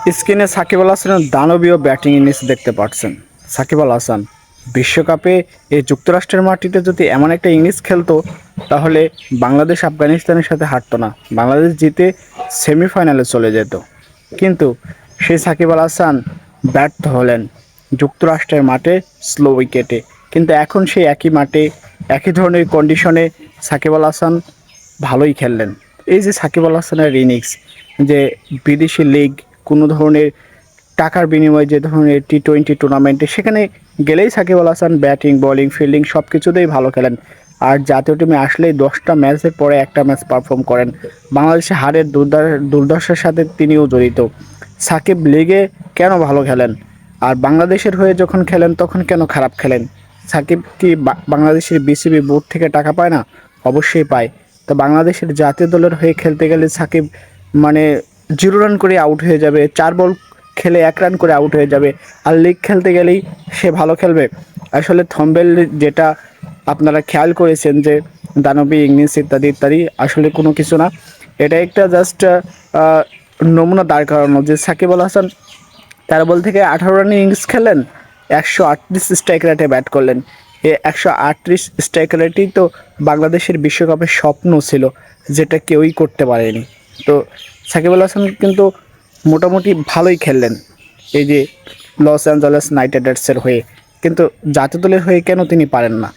স্ক্রিনে সাকিব আল হাসানের দানবীয় ব্যাটিং ইনিংস দেখতে পাচ্ছেন। সাকিব আল হাসান বিশ্বকাপে এই যুক্তরাষ্ট্রের মাটিতে যদি এমন একটা ইনিংস খেলতো, তাহলে বাংলাদেশ আফগানিস্তানের সাথে হারতো না, বাংলাদেশ জিতে সেমিফাইনালে চলে যেত। কিন্তু সেই সাকিব আল হাসান ব্যর্থ হলেন যুক্তরাষ্ট্রের মাঠে স্লো উইকেটে। কিন্তু এখন সেই একই মাঠে একই ধরনের কন্ডিশনে সাকিব আল হাসান ভালোই খেললেন। এই যে সাকিব আল হাসানের ইনিংস, যে বিদেশি লিগ, কোনো ধরনের টাকার বিনিময়ে যে ধরনের টি-20 টুর্নামেন্টে সেখানে গেলেই Shakib Al Hasan batting bowling fielding সব কিছুতেই ভালো খেলেন। আর জাতীয় টিমে আসলেই 10টা ম্যাচের পরে একটা ম্যাচ পারফর্ম করেন। বাংলাদেশের হারের দুর্দশার সাথে তিনিও জড়িত। সাকিব লিগে কেন ভালো খেলেন, আর বাংলাদেশের হয়ে যখন খেলেন তখন কেন খারাপ খেলেন? সাকিব কি বাংলাদেশের বিসিবি বোর্ড থেকে টাকা পায় না? অবশ্যই পায়। তো বাংলাদেশের জাতীয় দলের হয়ে খেলতে গেলে সাকিব মানে 0 রান করে আউট হয়ে যাবে, 4 বল খেলে 1 রান করে আউট হয়ে যাবে। আর লিগ খেলতে গেলেই সে ভালো খেলবে? আসলে থম্বেল যেটা আপনারা খেয়াল করেছেন যে দানবী ইংলিশ ইত্যাদি ইত্যাদি, আসলে কোনো কিছু না। এটা একটা জাস্ট নমুনা দাঁড় করানো যে সাকিব আল হাসান 13 বল থেকে 18 রানের ইনিংস খেলেন, 138 স্ট্রাইক রেটে ব্যাট করলেন। এই 138 স্ট্রাইক রেটই তো বাংলাদেশের বিশ্বকাপের স্বপ্ন ছিল, যেটা কেউই করতে পারেনি। তো সাকিব আল হাসান কিন্তু মোটামুটি ভালোই খেললেন এই যে লস অ্যাঞ্জেলেস নাইট রাইডার্সের হয়ে, কিন্তু জাতীয় দলের হয়ে কেন তিনি পারেন না?